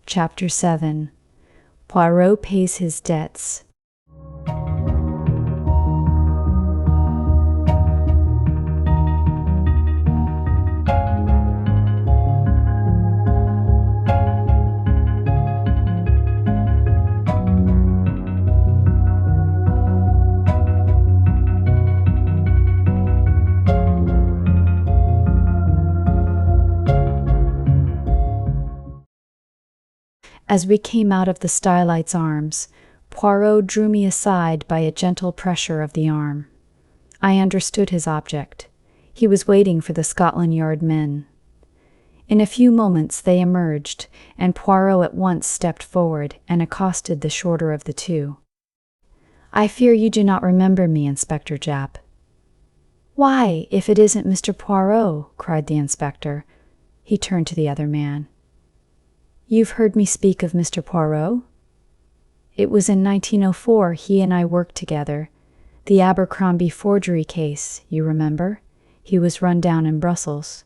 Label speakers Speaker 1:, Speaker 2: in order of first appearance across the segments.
Speaker 1: Chapter 7. Poirot pays his debts. As we came out of the Stylites' arms, Poirot drew me aside by a gentle pressure of the arm. I understood his object. He was waiting for the Scotland Yard men. In a few moments they emerged, and Poirot at once stepped forward and accosted the shorter of the two. "I fear you do not remember me, Inspector Japp." "Why, if it isn't Mr. Poirot," cried the inspector. He turned to the other man. "You've heard me speak of Mr. Poirot? It was in 1904 he and I worked together. The Abercrombie forgery case, you remember? He was run down in Brussels."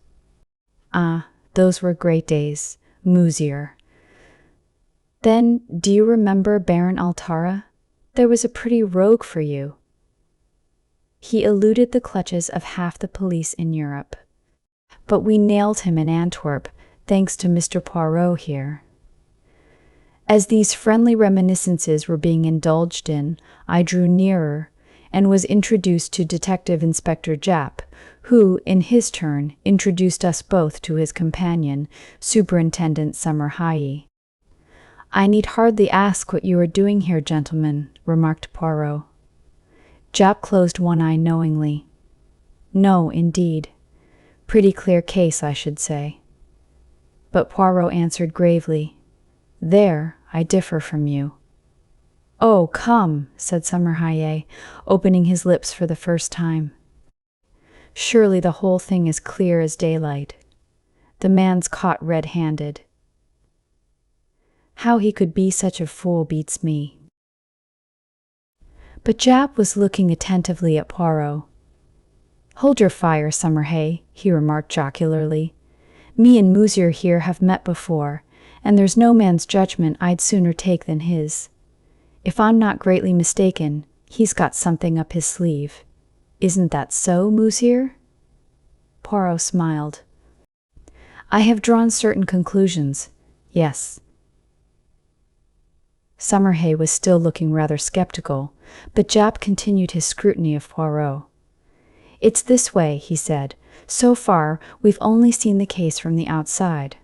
Speaker 1: "Ah, those were great days, Monsieur." "Then, do you remember Baron Altara? There was a pretty rogue for you." He eluded the clutches of half the police in Europe. But we nailed him in Antwerp, thanks to Mr. Poirot here. As these friendly reminiscences were being indulged in, I drew nearer and was introduced to Detective Inspector Japp, who, in his turn, introduced us both to his companion, Superintendent Summerhaye. "I need hardly ask what you are doing here, gentlemen," remarked Poirot. Japp closed one eye knowingly. "No, indeed. Pretty clear case, I should say." But Poirot answered gravely, "There, I differ from you." "Oh, come," said Summerhaye, opening his lips for the first time. "Surely the whole thing is clear as daylight. The man's caught red-handed. How he could be such a fool beats me." But Japp was looking attentively at Poirot. "Hold your fire, Summerhaye," he remarked jocularly. "Me and Monsieur here have met before, and there's no man's judgment I'd sooner take than his. If I'm not greatly mistaken, he's got something up his sleeve. Isn't that so, Monsieur?" Poirot smiled. "I have drawn certain conclusions, yes." Summerhaye was still looking rather skeptical, but Japp continued his scrutiny of Poirot. "It's this way," he said. "So far, we've only seen the case from the outside.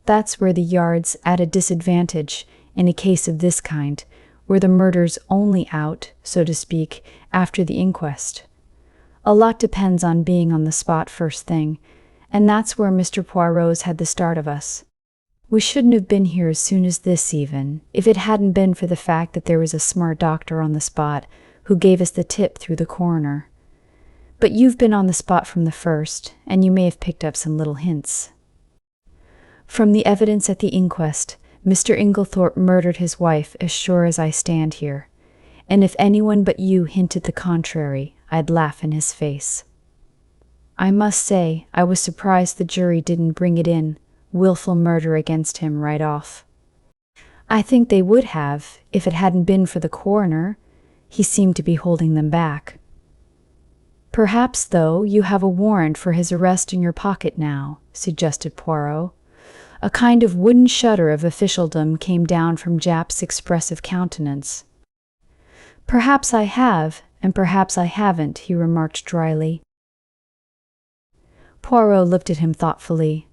Speaker 1: That's where the Yard's at a disadvantage in a case of this kind, where the murder's only out, so to speak, after the inquest. A lot depends on being on the spot first thing, and that's where Mr. Poirot's had the start of us. We shouldn't have been here as soon as this even, if it hadn't been for the fact that there was a smart doctor on the spot who gave us the tip through the coroner. But you've been on the spot from the first, and you may have picked up some little hints. From the evidence at the inquest, Mr. Inglethorpe murdered his wife as sure as I stand here, and if anyone but you hinted the contrary, I'd laugh in his face. I must say I was surprised the jury didn't bring it in, willful murder against him right off. I think they would have, if it hadn't been for the coroner. He seemed to be holding them back. Perhaps, though, you have a warrant for his arrest in your pocket now," suggested Poirot. A kind of wooden shudder of officialdom came down from Japp's expressive countenance. "Perhaps I have, and perhaps I haven't," he remarked dryly. Poirot looked at him thoughtfully.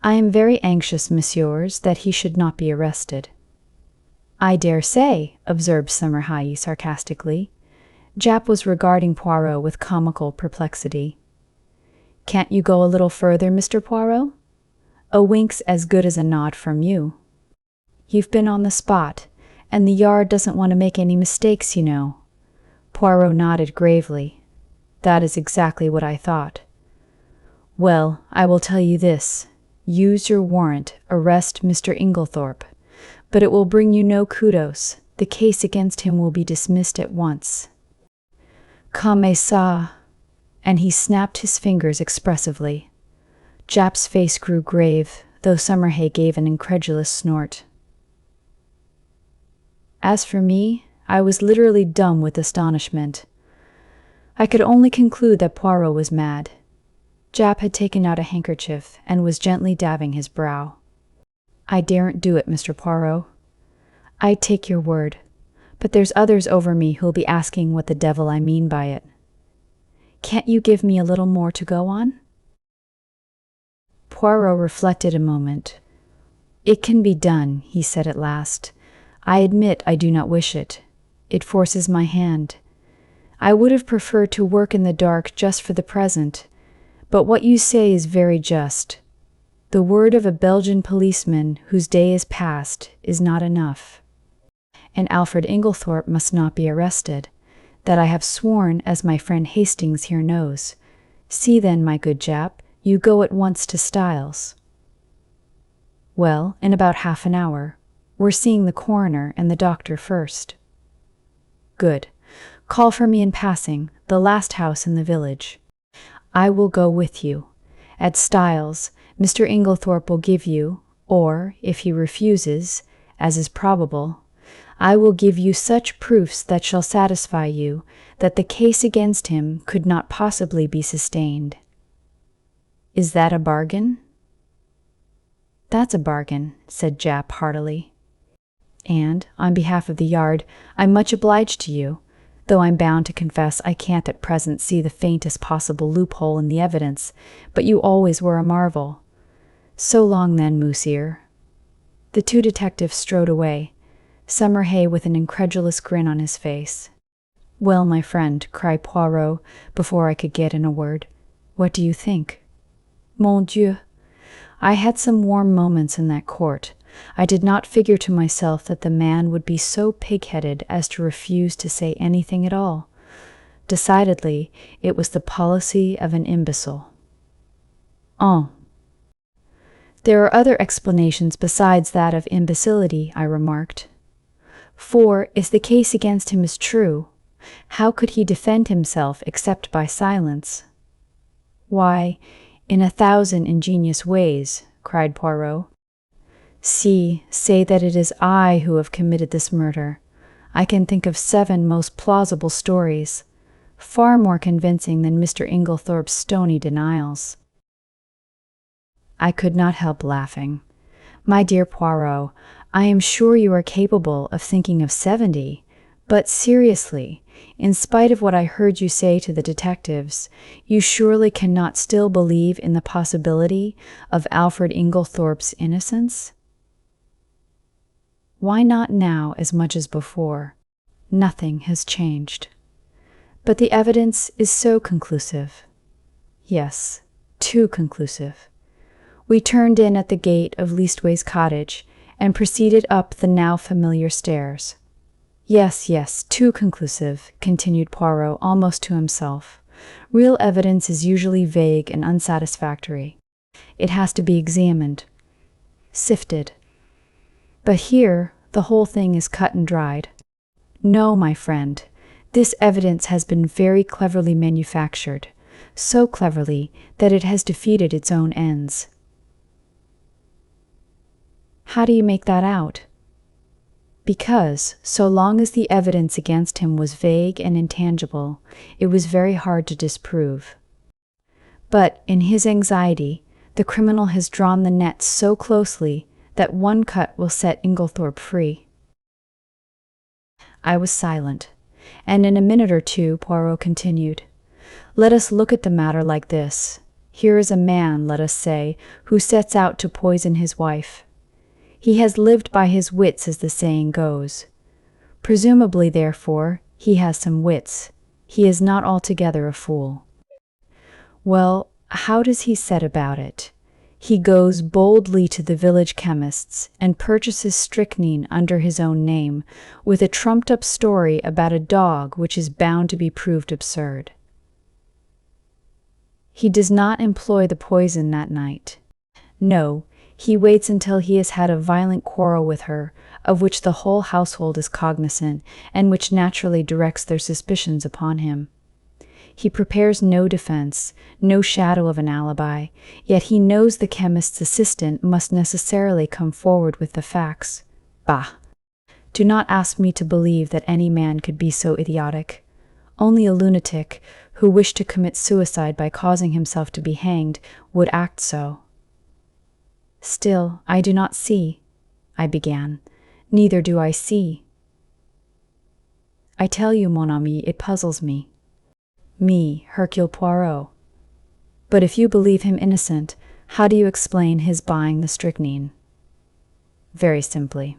Speaker 1: "I am very anxious, messieurs, that he should not be arrested." "I dare say," observed Summerhaye sarcastically. Japp was regarding Poirot with comical perplexity. "Can't you go a little further, Mr. Poirot? A wink's as good as a nod from you. You've been on the spot, and the Yard doesn't want to make any mistakes, you know." Poirot nodded gravely. "That is exactly what I thought." "Well, I will tell you this. Use your warrant, arrest Mr. Inglethorpe. But it will bring you no kudos. The case against him will be dismissed at once. Comme ça," and he snapped his fingers expressively. Japp's face grew grave, though Summerhay gave an incredulous snort. As for me, I was literally dumb with astonishment. I could only conclude that Poirot was mad. Japp had taken out a handkerchief and was gently dabbing his brow. I daren't do it, Mr. Poirot. I'd take your word, but there's others over me who'll be asking what the devil I mean by it. Can't you give me a little more to go on? Poirot reflected a moment. It can be done, he said at last. I admit I do not wish it. It forces my hand. I would have preferred to work in the dark just for the present, but what you say is very just. The word of a Belgian policeman whose day is past is not enough. And Alfred Inglethorpe must not be arrested. That I have sworn, as my friend Hastings here knows. See then, my good Japp, you go at once to Styles. Well, in about half an hour. We're seeing the coroner and the doctor first. Good. Call for me in passing, the last house in the village. I will go with you. At Styles, Mr. Inglethorpe will give you, or, if he refuses, as is probable, I will give you such proofs that shall satisfy you that the case against him could not possibly be sustained. Is that a bargain? That's a bargain, said Japp heartily. And, on behalf of the Yard, I'm much obliged to you, though I'm bound to confess I can't at present see the faintest possible loophole in the evidence, but you always were a marvel. So long then, Moose-ear. The two detectives strode away, Summerhay with an incredulous grin on his face. Well, my friend, cried Poirot, before I could get in a word, what do you think? Mon Dieu! I had some warm moments in that court. I did not figure to myself that the man would be so pig-headed as to refuse to say anything at all. Decidedly, it was the policy of an imbecile. There are other explanations besides that of imbecility, I remarked. For, if the case against him is true, how could he defend himself except by silence? Why, in 1,000 ingenious ways, cried Poirot. See, say that it is I who have committed this murder. I can think of 7 most plausible stories, far more convincing than Mr. Inglethorpe's stony denials. I could not help laughing. My dear Poirot, I am sure you are capable of thinking of 70, but seriously, in spite of what I heard you say to the detectives, you surely cannot still believe in the possibility of Alfred Inglethorpe's innocence? Why not now as much as before? Nothing has changed. But the evidence is so conclusive. Yes, too conclusive. We turned in at the gate of Leastways Cottage and proceeded up the now familiar stairs. Yes, too conclusive, continued Poirot almost to himself. Real evidence is usually vague and unsatisfactory. It has to be examined, sifted. But here, the whole thing is cut and dried. No, my friend, this evidence has been very cleverly manufactured, so cleverly that it has defeated its own ends. How do you make that out? Because, so long as the evidence against him was vague and intangible, it was very hard to disprove. But, in his anxiety, the criminal has drawn the net so closely that one cut will set Inglethorpe free. I was silent, and in a minute or two Poirot continued. Let us look at the matter like this. Here is a man, let us say, who sets out to poison his wife. He has lived by his wits, as the saying goes. Presumably, therefore, he has some wits. He is not altogether a fool. Well, how does he set about it? He goes boldly to the village chemist's and purchases strychnine under his own name, with a trumped-up story about a dog which is bound to be proved absurd. He does not employ the poison that night. No, he waits until he has had a violent quarrel with her, of which the whole household is cognizant, and which naturally directs their suspicions upon him. He prepares no defense, no shadow of an alibi, yet he knows the chemist's assistant must necessarily come forward with the facts. Bah! Do not ask me to believe that any man could be so idiotic. Only a lunatic, who wished to commit suicide by causing himself to be hanged, would act so. Still, I do not see, I began. Neither do I see. I tell you, mon ami, it puzzles me. Me, Hercule Poirot. But if you believe him innocent, how do you explain his buying the strychnine? Very simply.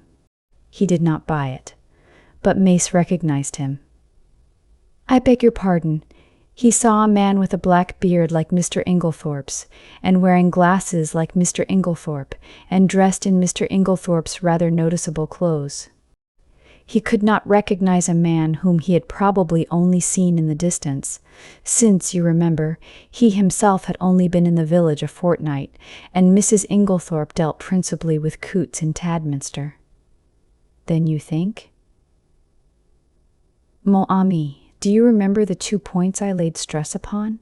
Speaker 1: He did not buy it, but Mace recognized him. I beg your pardon. He saw a man with a black beard like Mr. Inglethorpe's, and wearing glasses like Mr. Inglethorpe, and dressed in Mr. Inglethorpe's rather noticeable clothes. He could not recognize a man whom he had probably only seen in the distance, since, you remember, he himself had only been in the village a fortnight, and Mrs. Inglethorpe dealt principally with coots in Tadminster. Then you think? Mon ami, do you remember the 2 points I laid stress upon?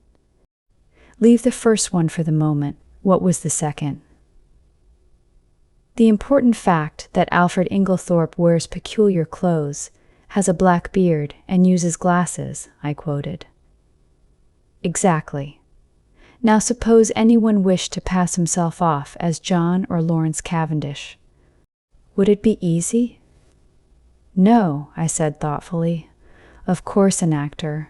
Speaker 1: Leave the first one for the moment. What was the second? The important fact that Alfred Inglethorpe wears peculiar clothes, has a black beard, and uses glasses, I quoted. Exactly. Now suppose anyone wished to pass himself off as John or Lawrence Cavendish. Would it be easy? No, I said thoughtfully. Of course an actor.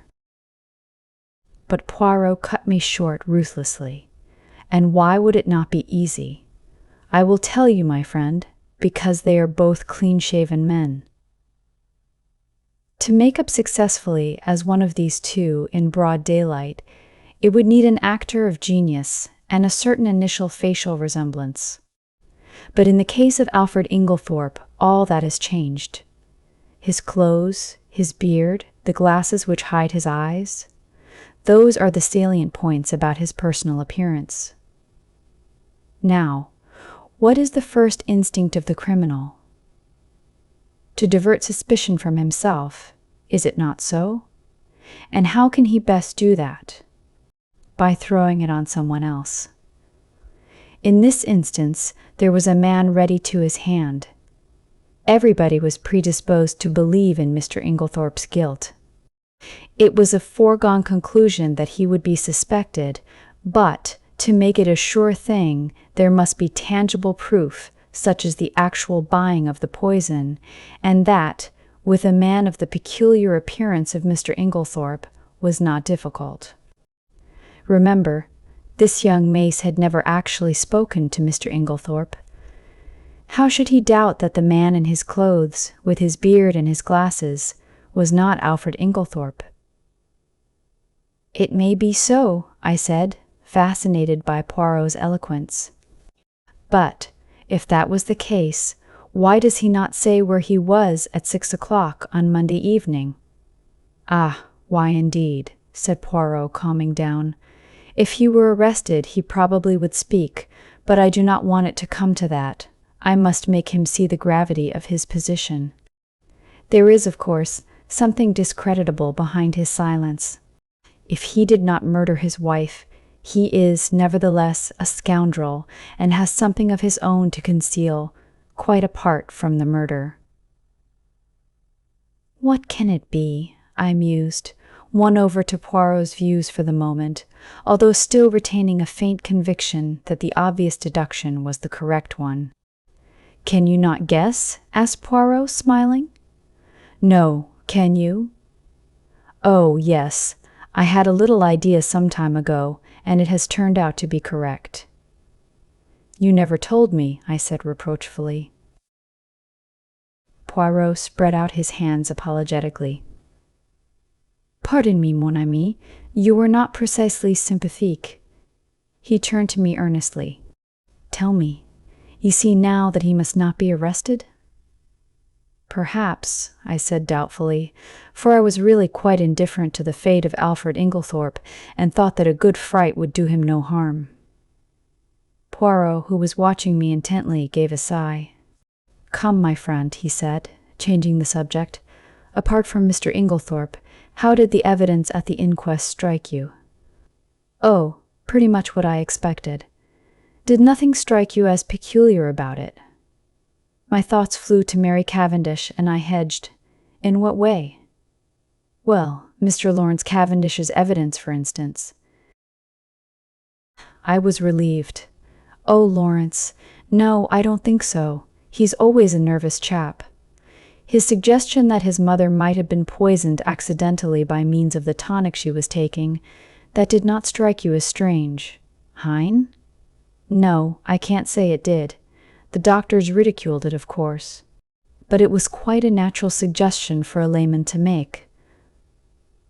Speaker 1: But Poirot cut me short ruthlessly. And why would it not be easy? I will tell you, my friend, because they are both clean-shaven men. To make up successfully as one of these two in broad daylight, it would need an actor of genius and a certain initial facial resemblance. But in the case of Alfred Inglethorpe, all that has changed. His clothes, his beard, the glasses which hide his eyes, those are the salient points about his personal appearance. Now, what is the first instinct of the criminal? To divert suspicion from himself, is it not so? And how can he best do that? By throwing it on someone else. In this instance, there was a man ready to his hand. Everybody was predisposed to believe in Mr. Inglethorpe's guilt. It was a foregone conclusion that he would be suspected, but to make it a sure thing, there must be tangible proof, such as the actual buying of the poison, and that, with a man of the peculiar appearance of Mr. Inglethorpe, was not difficult. Remember, this young Mace had never actually spoken to Mr. Inglethorpe. How should he doubt that the man in his clothes, with his beard and his glasses, was not Alfred Inglethorpe? It may be so, I said, fascinated by Poirot's eloquence. But, if that was the case, why does he not say where he was at 6 o'clock on Monday evening? Ah, why indeed, said Poirot, calming down. If he were arrested, he probably would speak, but I do not want it to come to that. I must make him see the gravity of his position. There is, of course, something discreditable behind his silence. If he did not murder his wife, he is, nevertheless, a scoundrel, and has something of his own to conceal, quite apart from the murder. What can it be? I mused, won over to Poirot's views for the moment, although still retaining a faint conviction that the obvious deduction was the correct one. Can you not guess? Asked Poirot, smiling. No, can you? Oh, yes. I had a little idea some time ago, and it has turned out to be correct. You never told me, I said reproachfully. Poirot spread out his hands apologetically. Pardon me, mon ami, you were not precisely sympathique. He turned to me earnestly. Tell me, you see now that he must not be arrested? Perhaps, I said doubtfully, for I was really quite indifferent to the fate of Alfred Inglethorpe, and thought that a good fright would do him no harm. Poirot, who was watching me intently, gave a sigh. Come, my friend, he said, changing the subject. Apart from Mr. Inglethorpe, How did the evidence at the inquest strike you? Oh, pretty much what I expected. Did nothing strike you as peculiar about it? My thoughts flew to Mary Cavendish, and I hedged. In what way? Well, Mr. Lawrence Cavendish's evidence, for instance. I was relieved. Oh, Lawrence, no, I don't think so. He's always a nervous chap. His suggestion that his mother might have been poisoned accidentally by means of the tonic she was taking, that did not strike you as strange. Hein? No, I can't say it did. The doctors ridiculed it, of course. But it was quite a natural suggestion for a layman to make.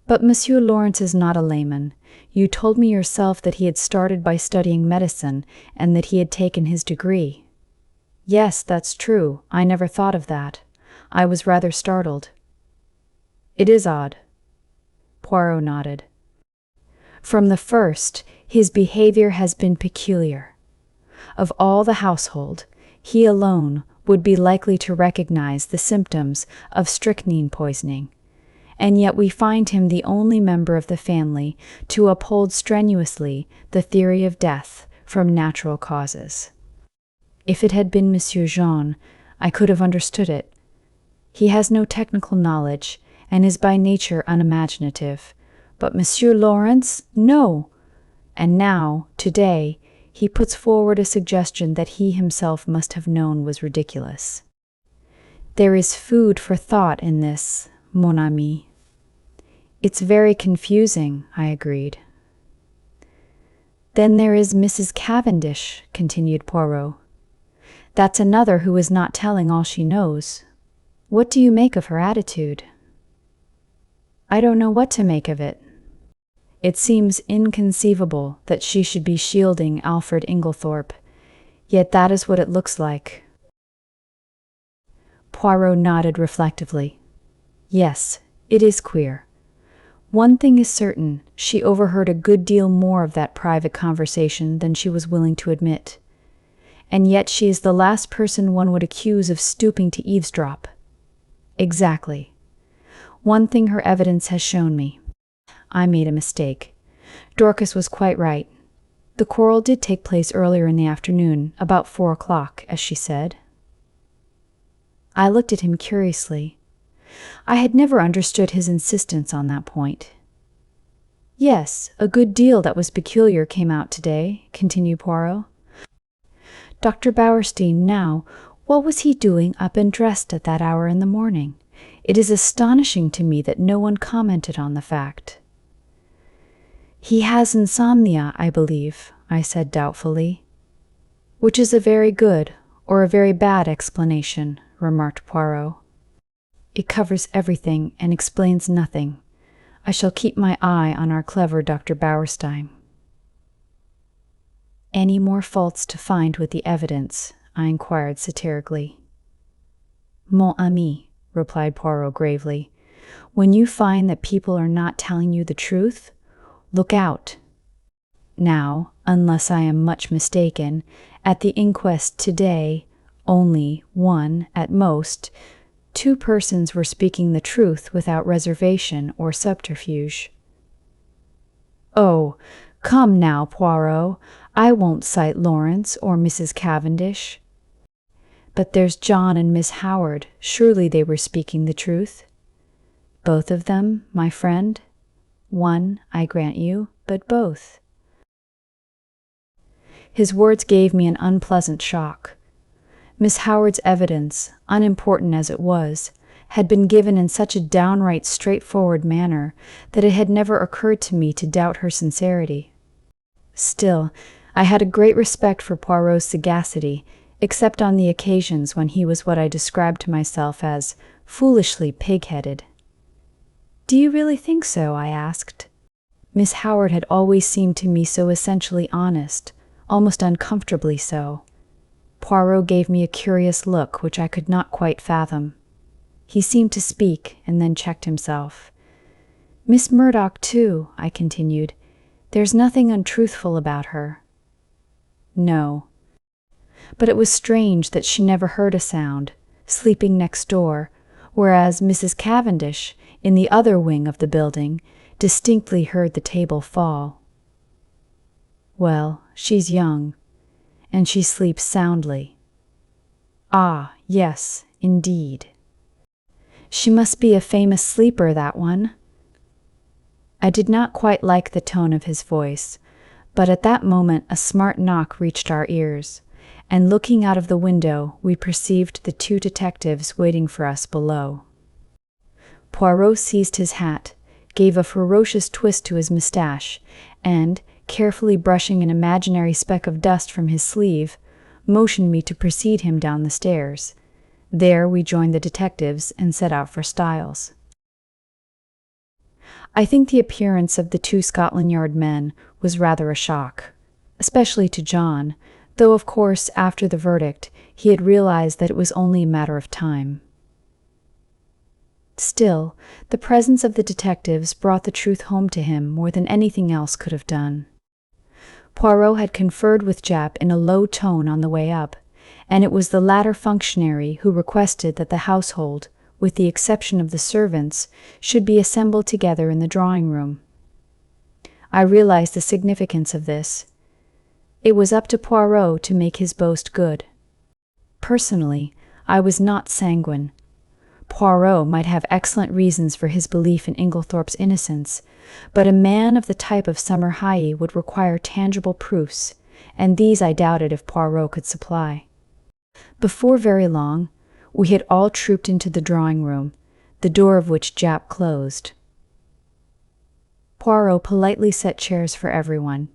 Speaker 1: But Monsieur Lawrence is not a layman. You told me yourself that he had started by studying medicine, and that he had taken his degree. Yes, that's true. I never thought of that. I was rather startled. It is odd. Poirot nodded. From the first, his behavior has been peculiar. Of all the household, he alone would be likely to recognize the symptoms of strychnine poisoning, and yet we find him the only member of the family to uphold strenuously the theory of death from natural causes. If it had been Monsieur Jean, I could have understood it. He has no technical knowledge, and is by nature unimaginative. But Monsieur Lawrence, no! And now, today, he puts forward a suggestion that he himself must have known was ridiculous. There is food for thought in this, mon ami. It's very confusing, I agreed. Then there is Mrs. Cavendish, continued Poirot. That's another who is not telling all she knows. What do you make of her attitude? I don't know what to make of it. It seems inconceivable that she should be shielding Alfred Inglethorpe, yet that is what it looks like. Poirot nodded reflectively. Yes, it is queer. One thing is certain, she overheard a good deal more of that private conversation than she was willing to admit. And yet she is the last person one would accuse of stooping to eavesdrop. Exactly. One thing her evidence has shown me. I made a mistake. Dorcas was quite right. The quarrel did take place earlier in the afternoon, about 4 o'clock, as she said. I looked at him curiously. I had never understood his insistence on that point. Yes, a good deal that was peculiar came out today, continued Poirot. Dr. Bauerstein, now, what was he doing up and dressed at that hour in the morning? It is astonishing to me that no one commented on the fact. He has insomnia, I believe, I said doubtfully. Which is a very good or a very bad explanation, remarked Poirot. It covers everything and explains nothing. I shall keep my eye on our clever Dr. Bauerstein. Any more faults to find with the evidence? I inquired satirically. Mon ami, replied Poirot gravely, when you find that people are not telling you the truth, look out. Now, unless I am much mistaken, at the inquest today, only one, at most, 2 persons were speaking the truth without reservation or subterfuge. Oh, come now, Poirot, I won't cite Lawrence or Mrs. Cavendish. But there's John and Miss Howard, surely they were speaking the truth? Both of them, my friend? One, I grant you, but both. His words gave me an unpleasant shock. Miss Howard's evidence, unimportant as it was, had been given in such a downright straightforward manner that it had never occurred to me to doubt her sincerity. Still, I had a great respect for Poirot's sagacity, except on the occasions when he was what I described to myself as foolishly pig-headed. Do you really think so? I asked. Miss Howard had always seemed to me so essentially honest, almost uncomfortably so. Poirot gave me a curious look which I could not quite fathom. He seemed to speak, and then checked himself. Miss Murdoch, too, I continued. There's nothing untruthful about her. No. But it was strange that she never heard a sound, sleeping next door, whereas Mrs. Cavendish, in the other wing of the building, distinctly heard the table fall. Well, she's young, and she sleeps soundly. Ah, yes, indeed. She must be a famous sleeper, that one. I did not quite like the tone of his voice, but at that moment a smart knock reached our ears, and looking out of the window, we perceived the two detectives waiting for us below. Poirot seized his hat, gave a ferocious twist to his moustache, and, carefully brushing an imaginary speck of dust from his sleeve, motioned me to precede him down the stairs. There we joined the detectives and set out for Styles. I think the appearance of the two Scotland Yard men was rather a shock, especially to John, though of course after the verdict he had realized that it was only a matter of time. Still, the presence of the detectives brought the truth home to him more than anything else could have done. Poirot had conferred with Japp in a low tone on the way up, and it was the latter functionary who requested that the household, with the exception of the servants, should be assembled together in the drawing-room. I realized the significance of this. It was up to Poirot to make his boast good. Personally, I was not sanguine. Poirot might have excellent reasons for his belief in Inglethorpe's innocence, but a man of the type of Summer-Highy would require tangible proofs, and these I doubted if Poirot could supply. Before very long, we had all trooped into the drawing-room, the door of which Japp closed. Poirot politely set chairs for everyone.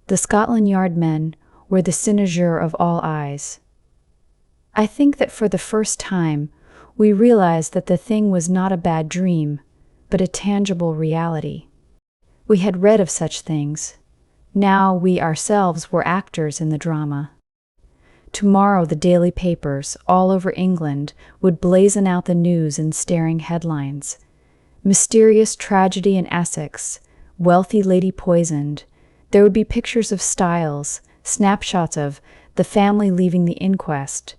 Speaker 1: The Scotland Yard men were the cynosure of all eyes. I think that for the first time, we realized that the thing was not a bad dream, but a tangible reality. We had read of such things. Now we ourselves were actors in the drama. Tomorrow the daily papers, all over England, would blazon out the news in staring headlines. Mysterious tragedy in Essex, wealthy lady poisoned. There would be pictures of Styles, snapshots of the family leaving the inquest.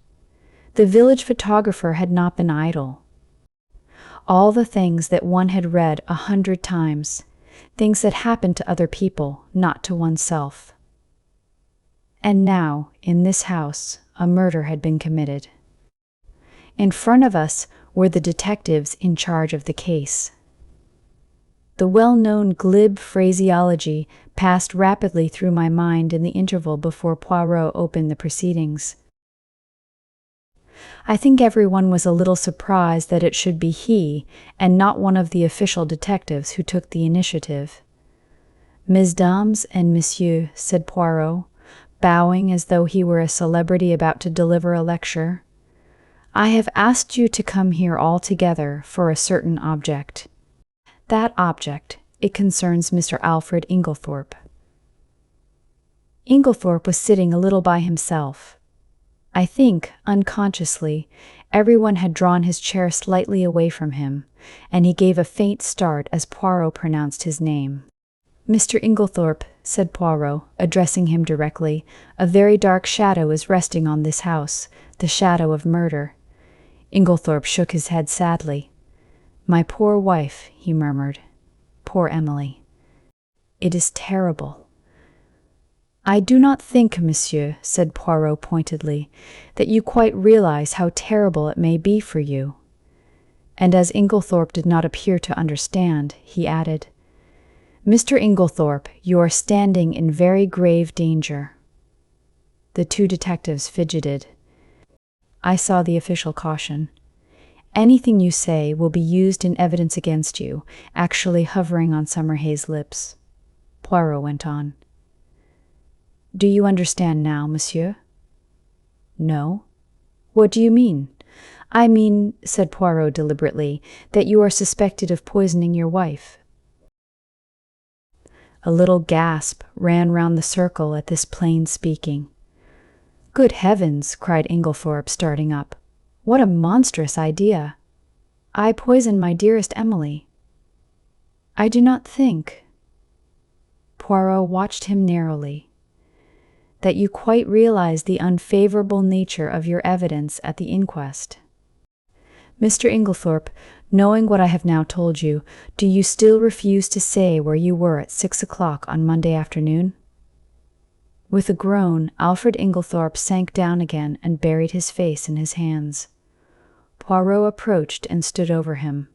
Speaker 1: The village photographer had not been idle. All the things that one had read 100 times, things that happened to other people, not to oneself. And now, in this house, a murder had been committed. In front of us were the detectives in charge of the case. The well-known glib phraseology passed rapidly through my mind in the interval before Poirot opened the proceedings. I think everyone was a little surprised that it should be he, and not one of the official detectives, who took the initiative. "Mesdames and messieurs," said Poirot, bowing as though he were a celebrity about to deliver a lecture, "I have asked you to come here all together for a certain object. That object, it concerns Mr. Alfred Inglethorpe." Inglethorpe was sitting a little by himself. I think, unconsciously, everyone had drawn his chair slightly away from him, and he gave a faint start as Poirot pronounced his name. "Mr. Inglethorpe," said Poirot, addressing him directly, "a very dark shadow is resting on this house, the shadow of murder." Inglethorpe shook his head sadly. "My poor wife," he murmured. "Poor Emily. It is terrible." "I do not think, monsieur," said Poirot pointedly, "that you quite realize how terrible it may be for you." And as Inglethorpe did not appear to understand, he added, "Mr. Inglethorpe, you are standing in very grave danger." The two detectives fidgeted. I saw the official caution. "Anything you say will be used in evidence against you," actually hovering on Summerhay's lips. Poirot went on. "Do you understand now, monsieur?" "No." "What do you mean?" "I mean," said Poirot deliberately, "that you are suspected of poisoning your wife." A little gasp ran round the circle at this plain speaking. "Good heavens!" cried Inglethorpe, starting up. "What a monstrous idea! I poisoned my dearest Emily." "I do not think—" Poirot watched him narrowly. "That you quite realize the unfavorable nature of your evidence at the inquest." Mr. Inglethorpe, knowing what I have now told you, do you still refuse to say where you were at 6 o'clock on Monday afternoon?" With a groan, Alfred Inglethorpe sank down again and buried his face in his hands. Poirot approached and stood over him.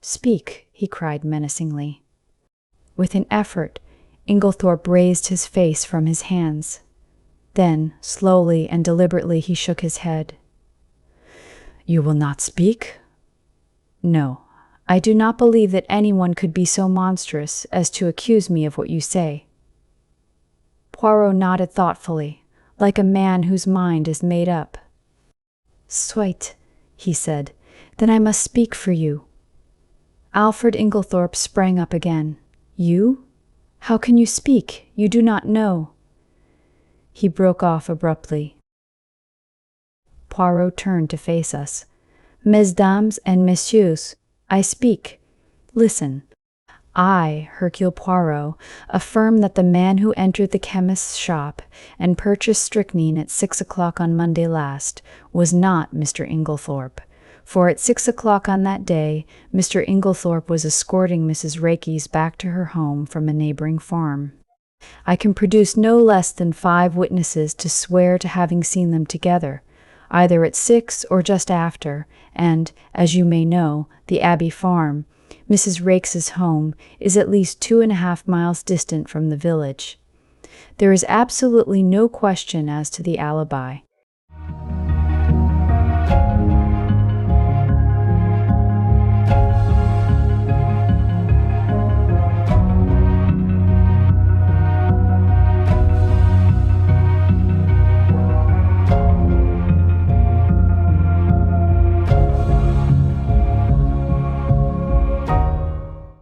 Speaker 1: "Speak," he cried menacingly. With an effort, Inglethorpe raised his face from his hands. Then, slowly and deliberately, he shook his head. "You will not speak?" "No, I do not believe that anyone could be so monstrous as to accuse me of what you say." Poirot nodded thoughtfully, like a man whose mind is made up. "Soit," he said, "then I must speak for you." Alfred Inglethorpe sprang up again. "You? How can you speak? You do not know—" He broke off abruptly. Poirot turned to face us. "Mesdames and messieurs, I speak. Listen. I, Hercule Poirot, affirm that the man who entered the chemist's shop and purchased strychnine at 6 o'clock on Monday last was not Mr. Inglethorpe, for at 6 o'clock on that day Mr. Inglethorpe was escorting Mrs. Raikes back to her home from a neighboring farm. I can produce no less than 5 witnesses to swear to having seen them together, either at 6 or just after, and, as you may know, the Abbey Farm, Mrs. Raikes's home, is at least 2.5 miles distant from the village. There is absolutely no question as to the alibi.